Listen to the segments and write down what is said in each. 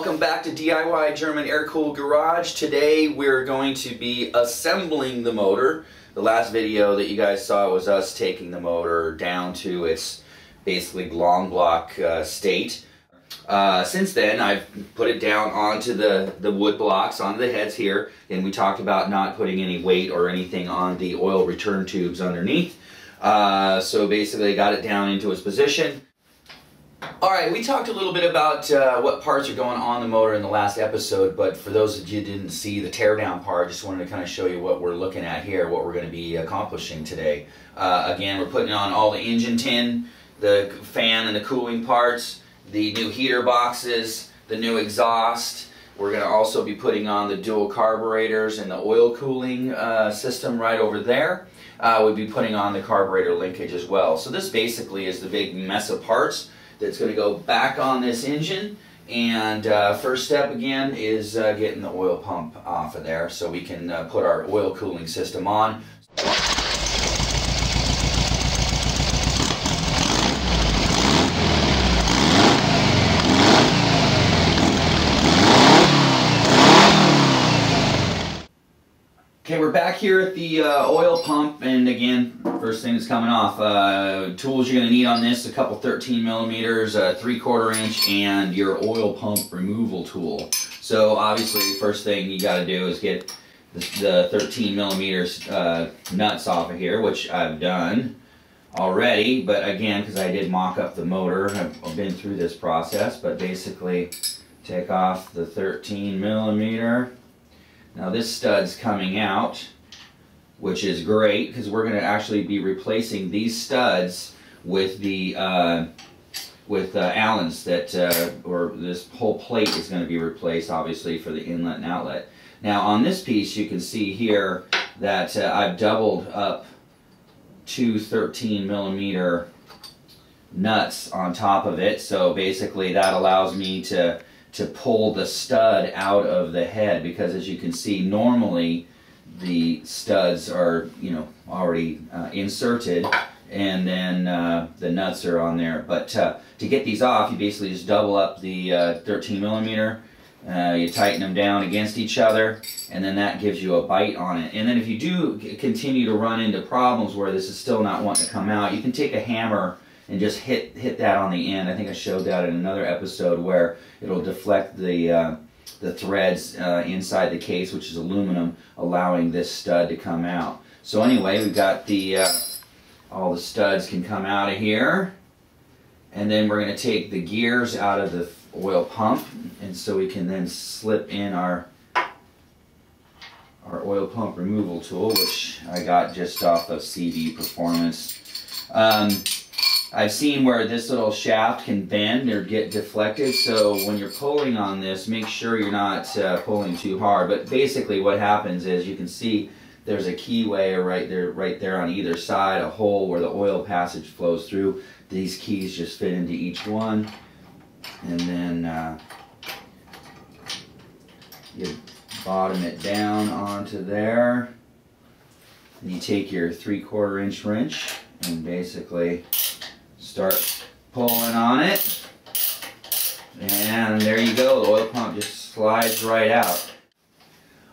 welcome back to DIY German Air-Cooled Garage. Today we're going to be assembling the motor. The last video that you guys saw was us taking the motor down to its basically long block state. Since then I've put it down onto the wood blocks, onto the heads here, and we talked about not putting any weight or anything on the oil return tubes underneath. So basically I got it down into its position. Alright, we talked a little bit about what parts are going on the motor in the last episode, but for those of you who didn't see the teardown part, just wanted to kind of show you what we're looking at here, what we're going to be accomplishing today. Again, we're putting on all the engine tin, the fan and the cooling parts, the new heater boxes, the new exhaust. We're going to also be putting on the dual carburetors and the oil cooling system right over there. We'll be putting on the carburetor linkage as well. So this basically is the big mess of parts that's going to go back on this engine, and first step again is getting the oil pump off of there so we can put our oil cooling system on. Okay, we're back here at the oil pump, and again, first thing that's coming off, tools you're going to need on this, a couple 13 millimeters, 3/4 inch, and your oil pump removal tool. So obviously, first thing you got to do is get the 13 millimeters nuts off of here, which I've done already, but again, because I did mock up the motor, I've been through this process, but basically take off the 13 millimeter. Now this stud's coming out, which is great because we're going to actually be replacing these studs with the Allens that, or this whole plate is going to be replaced obviously for the inlet and outlet. Now on this piece you can see here that I've doubled up two 13 millimeter nuts on top of it, so basically that allows me to pull the stud out of the head, because as you can see normally the studs are, you know, already inserted, and then the nuts are on there. But to get these off, you basically just double up the 13 millimeter, you tighten them down against each other, and then that gives you a bite on it. And then if you do continue to run into problems where this is still not wanting to come out, you can take a hammer and just hit that on the end. I think I showed that in another episode where it'll deflect the threads inside the case, which is aluminum, allowing this stud to come out. So anyway, we've got the all the studs can come out of here, and then we're going to take the gears out of the oil pump, and so we can then slip in our oil pump removal tool, which I got just off of CV Performance. I've seen where this little shaft can bend or get deflected, so when you're pulling on this, make sure you're not pulling too hard. But basically what happens is, you can see there's a keyway right there on either side, a hole where the oil passage flows through. These keys just fit into each one, and then you bottom it down onto there, and you take your 3/4 inch wrench and basically start pulling on it, and there you go, the oil pump just slides right out.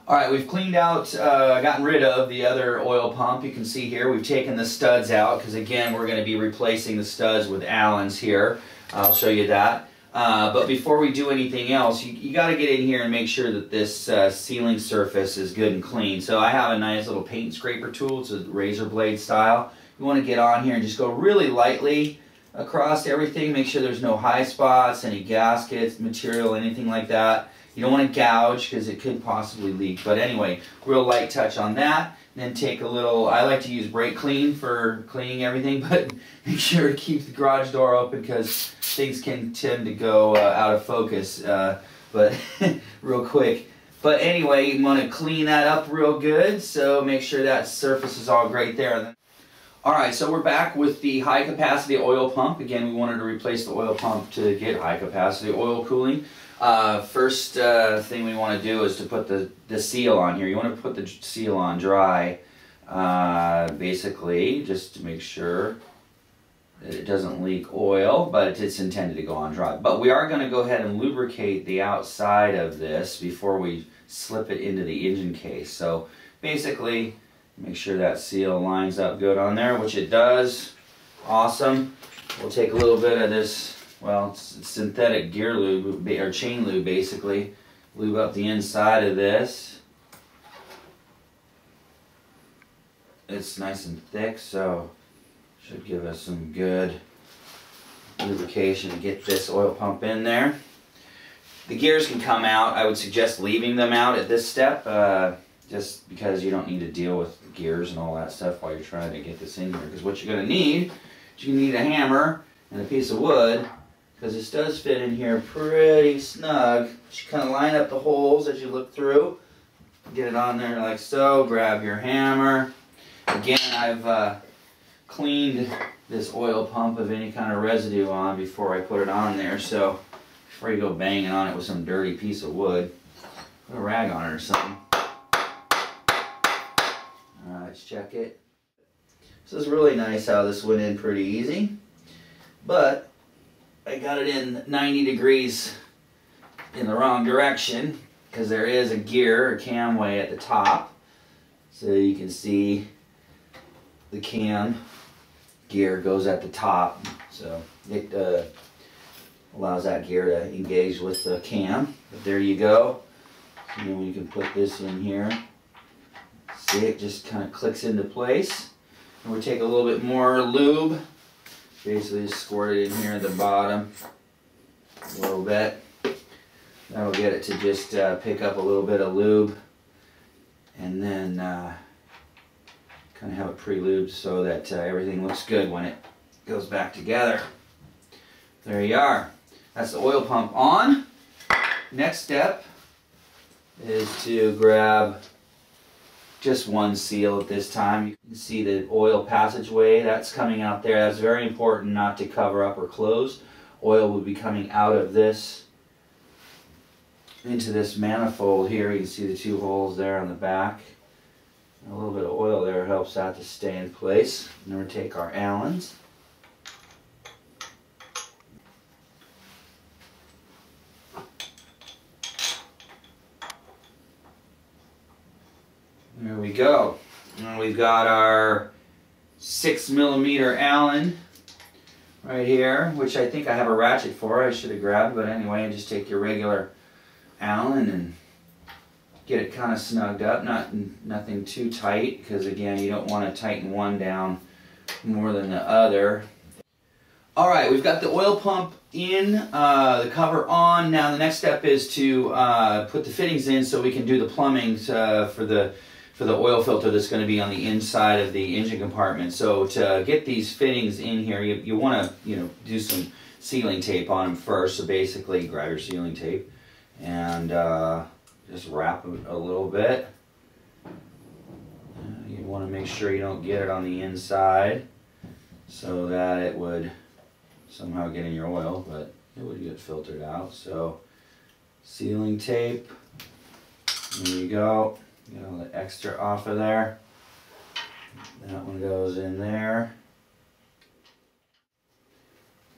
Alright, we've cleaned out, gotten rid of the other oil pump. You can see here we've taken the studs out, because again we're going to be replacing the studs with Allens here. I'll show you that. But before we do anything else, you got to get in here and make sure that this sealing surface is good and clean. So I have a nice little paint and scraper tool. It's a razor blade style. You want to get on here and just go really lightly across everything. Make sure there's no high spots, any gaskets, material, anything like that. You don't want to gouge because it could possibly leak. But anyway, real light touch on that. Then take a little, I like to use brake clean for cleaning everything, but make sure to keep the garage door open because things can tend to go out of focus, but real quick. But anyway, you want to clean that up real good, so make sure that surface is all great there. Alright, so we're back with the high capacity oil pump. Again, we wanted to replace the oil pump to get high capacity oil cooling. First thing we want to do is to put the seal on here. You want to put the seal on dry, basically, just to make sure that it doesn't leak oil, but it's intended to go on dry. But we are going to go ahead and lubricate the outside of this before we slip it into the engine case. So basically, make sure that seal lines up good on there, which it does. Awesome. We'll take a little bit of this, well, it's synthetic gear lube, or chain lube basically. Lube up the inside of this. It's nice and thick, so should give us some good lubrication to get this oil pump in there. The gears can come out. I would suggest leaving them out at this step, just because you don't need to deal with the gears and all that stuff while you're trying to get this in here. Because what you're going to need is you need a hammer and a piece of wood, because this does fit in here pretty snug. You kind of line up the holes as you look through. Get it on there like so. Grab your hammer. Again, I've cleaned this oil pump of any kind of residue on before I put it on there, so before you go banging on it with some dirty piece of wood, put a rag on it or something. Alright, let's check it. This is really nice how this went in pretty easy, but I got it in 90 degrees in the wrong direction because there is a gear or camway at the top, so you can see the cam gear goes at the top, so it allows that gear to engage with the cam. But there you go. And then we can put this in here. See, it just kind of clicks into place. And we'll take a little bit more lube. Basically just squirt it in here at the bottom a little bit. That'll get it to just pick up a little bit of lube, and then kind of have it pre-lubed so that everything looks good when it goes back together. There you are. That's the oil pump on. Next step is to grab just one seal at this time. You can see the oil passageway that's coming out there. That's very important not to cover up or close. Oil will be coming out of this into this manifold here. You can see the two holes there on the back. A little bit of oil there helps that to stay in place. And then we'll take our Allens. There we go. And we've got our 6mm Allen right here, which I think I have a ratchet for. I should have grabbed, but anyway, just take your regular Allen and get it kind of snugged up, nothing too tight, because again, you don't want to tighten one down more than the other. Alright, we've got the oil pump in, the cover on. Now the next step is to put the fittings in so we can do the plumbing for the oil filter that's going to be on the inside of the engine compartment. So to get these fittings in here, you want to do some sealing tape on them first. So basically grab your sealing tape and just wrap it a little bit. You want to make sure you don't get it on the inside so that it would somehow get in your oil, but it would get filtered out. So sealing tape, there you go. Get all the extra off of there. That one goes in there.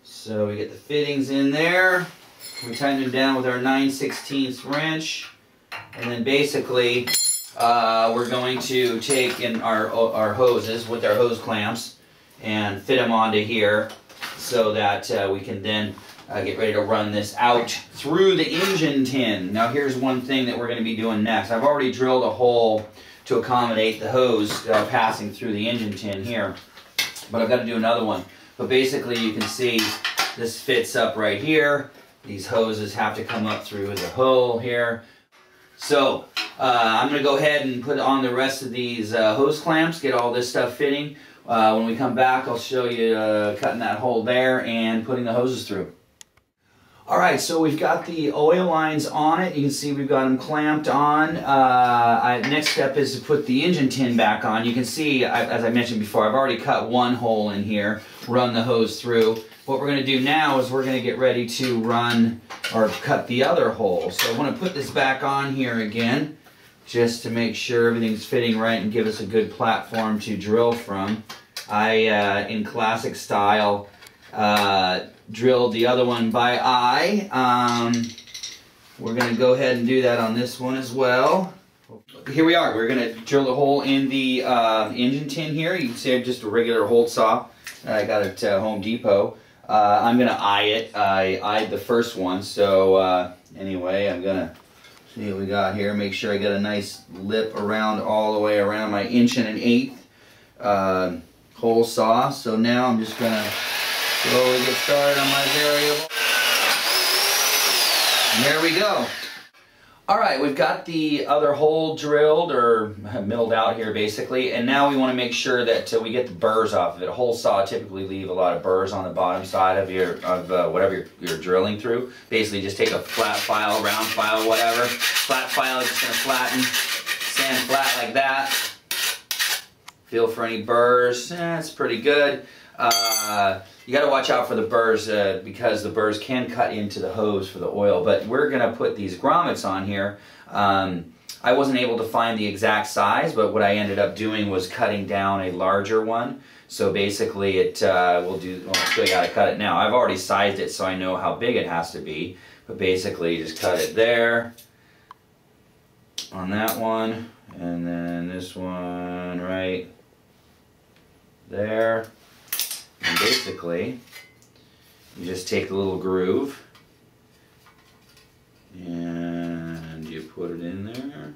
So we get the fittings in there. We tighten them down with our 9/16 wrench. And then basically, we're going to take in our hoses with our hose clamps and fit them onto here so that we can then get ready to run this out through the engine tin. Now here's one thing that we're going to be doing next. I've already drilled a hole to accommodate the hose passing through the engine tin here, but I've got to do another one. But basically you can see this fits up right here. These hoses have to come up through the hole here. So I'm going to go ahead and put on the rest of these hose clamps, get all this stuff fitting. When we come back, I'll show you cutting that hole there and putting the hoses through. Alright, so we've got the oil lines on it. You can see we've got them clamped on. Next step is to put the engine tin back on. You can see, as I mentioned before, I've already cut one hole in here, run the hose through. What we're going to do now is we're going to get ready to run or cut the other hole. So I want to put this back on here again, just to make sure everything's fitting right and give us a good platform to drill from. in classic style, drilled the other one by eye. We're going to go ahead and do that on this one as well. Here we are. We're going to drill a hole in the engine tin here. You can see I have just a regular hole saw that I got at Home Depot. I'm going to eye it. I eyed the first one, so anyway, I'm going to see what we got here. Make sure I get a nice lip around all the way around my 1 1/8 hole saw. So now I'm just going to slowly get started on my variable. And there we go. Alright, we've got the other hole drilled or milled out here basically, and now we want to make sure that we get the burrs off of it. A hole saw typically leave a lot of burrs on the bottom side of your whatever you're drilling through. Basically just take a flat file, round file, whatever. Flat file is just going to flatten, sand flat like that. Feel for any burrs. It's pretty good. You got to watch out for the burrs because the burrs can cut into the hose for the oil, but we're going to put these grommets on here. I wasn't able to find the exact size, but what I ended up doing was cutting down a larger one. So basically I'll show you how to cut it now. I've already sized it so I know how big it has to be, but basically just cut it there on that one, and then this one right there. And basically, you just take the little groove and you put it in there.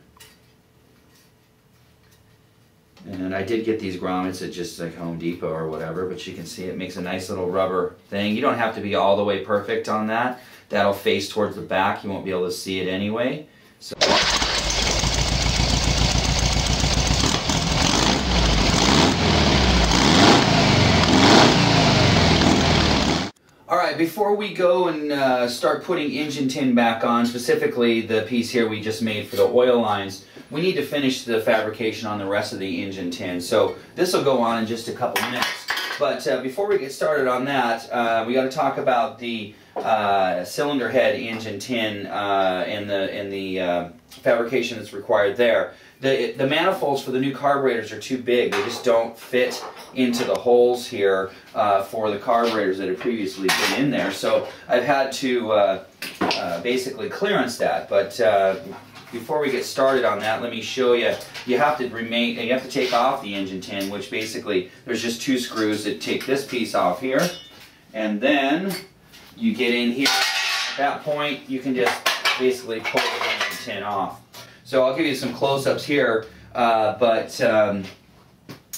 And I did get these grommets at just like Home Depot or whatever, but you can see it makes a nice little rubber thing. You don't have to be all the way perfect on that. That'll face towards the back. You won't be able to see it anyway. So. Alright, before we go and start putting engine tin back on, specifically the piece here we just made for the oil lines, we need to finish the fabrication on the rest of the engine tin. So this will go on in just a couple minutes. But before we get started on that, we got to talk about the cylinder head engine tin and the fabrication that's required there. The manifolds for the new carburetors are too big. They just don't fit into the holes here for the carburetors that have previously been in there. So I've had to basically clearance that. But before we get started on that, let me show you. You have to take off the engine tin, which basically there's just 2 screws that take this piece off here, and then you get in here. At that point, you can just basically pull the engine tin off. So I'll give you some close-ups here, but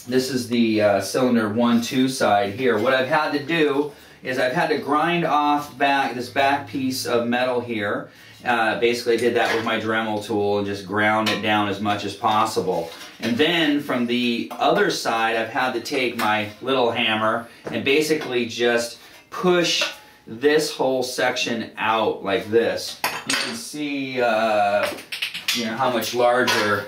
this is the cylinder 1-2 side here. What I've had to do is I've had to grind off this back piece of metal here. Basically I did that with my Dremel tool and just ground it down as much as possible. And then from the other side I've had to take my little hammer and basically just push this whole section out like this. You can see how much larger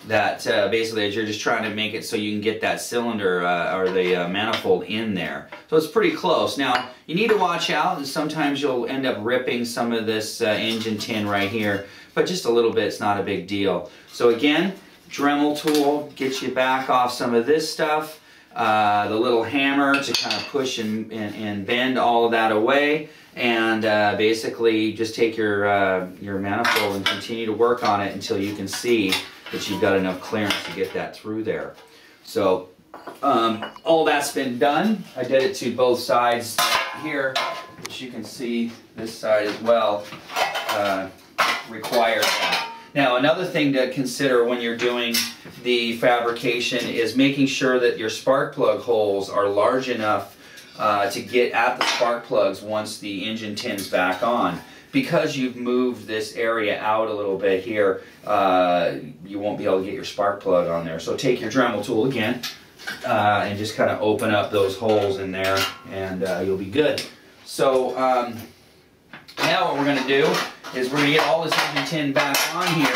that basically you're just trying to make it so you can get that cylinder or the manifold in there. So it's pretty close. Now you need to watch out, and sometimes you'll end up ripping some of this engine tin right here, but just a little bit, it's not a big deal. So again, Dremel tool gets you back off some of this stuff. The little hammer to kind of push and bend all of that away, and basically just take your manifold and continue to work on it until you can see that you've got enough clearance to get that through there. So all that's been done. I did it to both sides here, which you can see this side as well requires that. Now another thing to consider when you're doing the fabrication is making sure that your spark plug holes are large enough to get at the spark plugs once the engine tin's back on. Because you've moved this area out a little bit here, you won't be able to get your spark plug on there. So take your Dremel tool again and just kind of open up those holes in there, and you'll be good. So now what we're going to do is we're going to get all this engine tin back on here.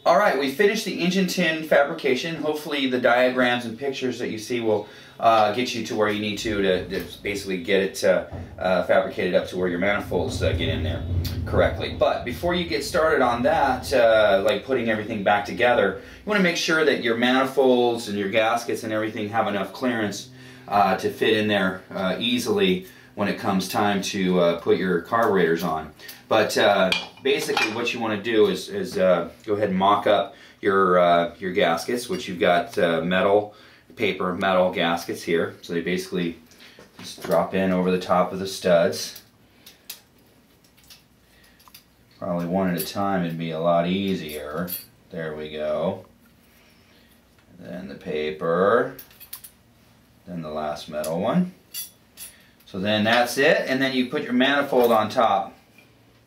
Alright, we finished the engine tin fabrication. Hopefully the diagrams and pictures that you see will get you to where you need to basically get it fabricated up to where your manifolds get in there correctly. But before you get started on that, like putting everything back together, you want to make sure that your manifolds and your gaskets and everything have enough clearance to fit in there easily when it comes time to put your carburetors on. But basically what you want to do is go ahead and mock up your gaskets, which you've got metal gaskets here. So they basically just drop in over the top of the studs. Probably one at a time would be a lot easier. There we go. Then the paper. Then the last metal one. So then that's it, and then you put your manifold on top.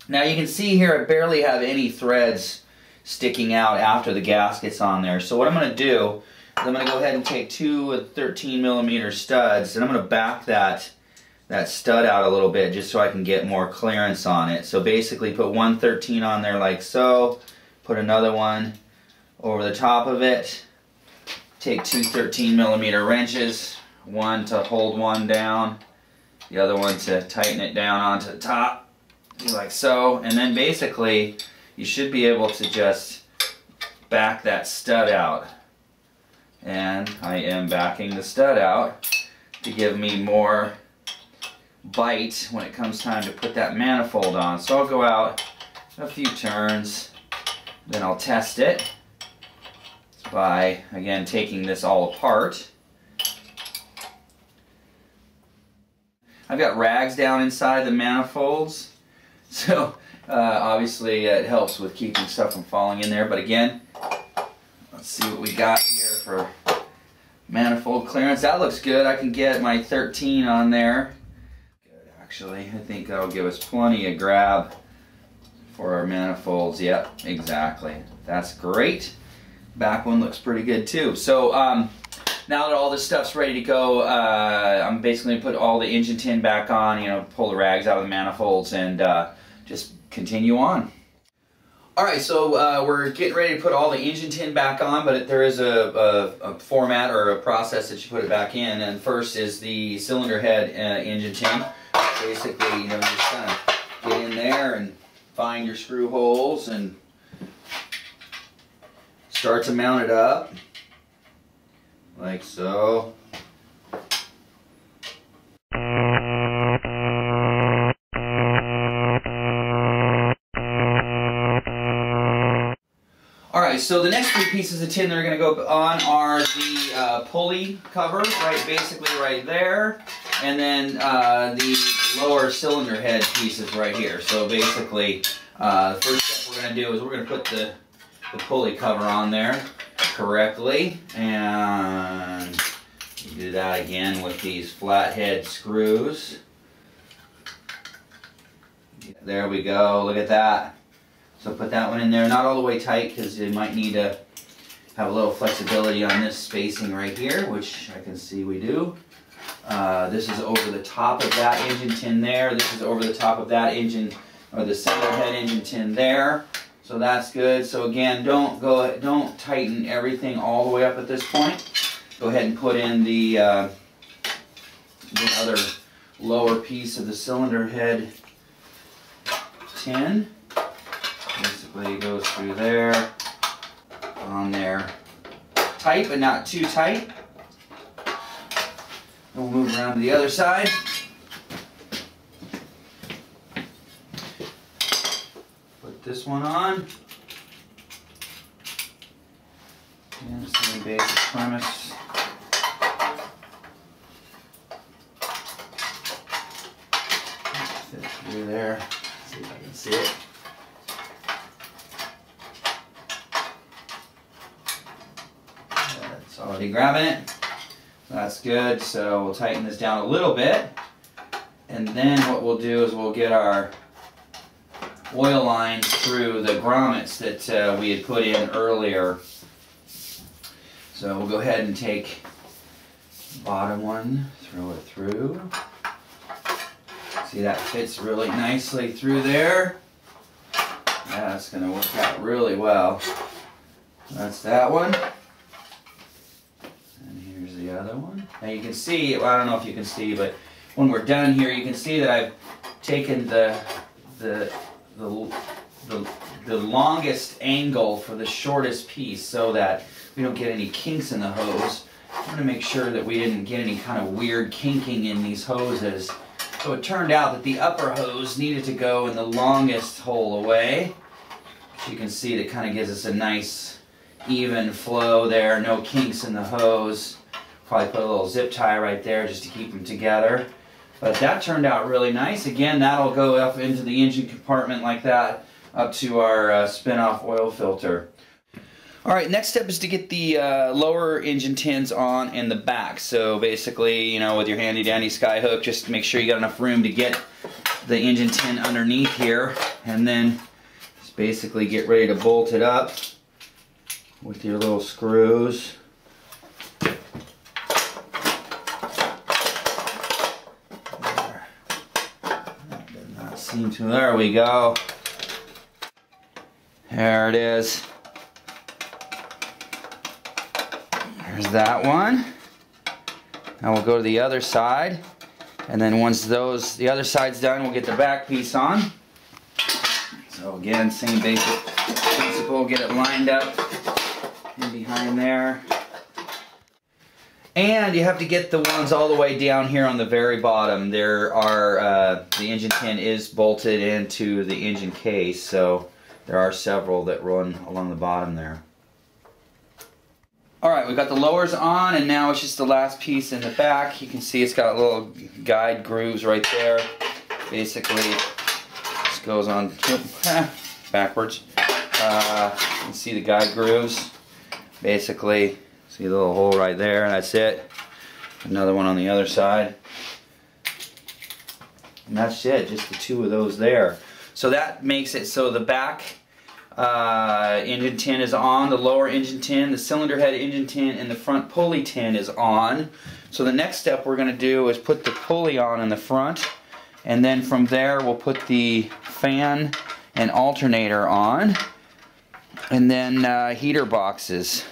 Now you can see here I barely have any threads sticking out after the gasket's on there. So what I'm going to do is I'm going to go ahead and take two 13mm studs, and I'm going to back that stud out a little bit just so I can get more clearance on it. So basically put one 13 on there like so, put another one over the top of it, take two 13mm wrenches, one to hold one down, the other one to tighten it down onto the top, like so, and then basically you should be able to just back that stud out. And I am backing the stud out to give me more bite when it comes time to put that manifold on. So I'll go out a few turns, then I'll test it by, again, taking this all apart. I've got rags down inside the manifolds, so obviously it helps with keeping stuff from falling in there. But again, let's see what we got here for manifold clearance. That looks good. I can get my 13 on there. Good, actually. I think that'll give us plenty of grab for our manifolds. Yep, exactly. That's great. Back one looks pretty good too. So now that all this stuff's ready to go, I'm basically going to put all the engine tin back on, you know, pull the rags out of the manifolds, and just continue on. Alright, so we're getting ready to put all the engine tin back on, but there is a format or a process that you put it back in. And first is the cylinder head engine tin. Basically, you know, just kind of get in there and find your screw holes and start to mount it up. Like so. Alright, so the next three pieces of tin that are going to go on are the pulley cover, right, basically right there, and then the lower cylinder head pieces right here. So basically, the first step we're going to do is we're going to put the pulley cover on there correctly, and you do that again with these flathead screws. There we go, look at that. So put that one in there, not all the way tight because you might need to have a little flexibility on this spacing right here, which I can see we do. This is over the top of that engine tin there. This is over the top of that engine, or the cylinder head engine tin there. So that's good. So again, don't tighten everything all the way up at this point. Go ahead and put in the other lower piece of the cylinder head tin. Basically it goes through there, on there, tight but not too tight. And we'll move around to the other side. Put this one on. And same basic premise. Fit through there. See if I can see it. It's already grabbing it. That's good. So we'll tighten this down a little bit. And then what we'll do is we'll get our oil lines through the grommets that we had put in earlier. So we'll go ahead and take the bottom one, throw it through. See, that fits really nicely through there. Yeah, that's going to work out really well. That's that one. And here's the the other one. Now you can see, well, I don't know if you can see, but when we're done here, you can see that I've taken the longest angle for the shortest piece so that we don't get any kinks in the hose. I want to make sure that we didn't get any kind of weird kinking in these hoses. So it turned out that the upper hose needed to go in the longest hole away. As you can see, that kind of gives us a nice even flow there, no kinks in the hose. Probably put a little zip tie right there just to keep them together. But that turned out really nice. Again, that'll go up into the engine compartment like that, up to our spin-off oil filter. Alright, next step is to get the lower engine tins on in the back. So basically, you know, with your handy dandy sky hook, just make sure you got enough room to get the engine tin underneath here, and then just basically get ready to bolt it up with your little screws. There. That did not seem to, there we go. There it is. There's that one. Now we'll go to the other side, and then once the other side's done, we'll get the back piece on. So again, same basic principle, get it lined up in behind there. And you have to get the ones all the way down here on the very bottom. There are, the engine tin is bolted into the engine case, so there are several that run along the bottom there. Alright, we've got the lowers on, and now it's just the last piece in the back. You can see it's got little guide grooves right there. Basically, this goes on backwards. You can see the guide grooves. Basically, see the little hole right there, and that's it. Another one on the other side. And that's it, just the two of those there. So that makes it so the back engine tin is on, the lower engine tin, the cylinder head engine tin, and the front pulley tin is on. So the next step we're going to do is put the pulley on in the front, and then from there we'll put the fan and alternator on, and then heater boxes.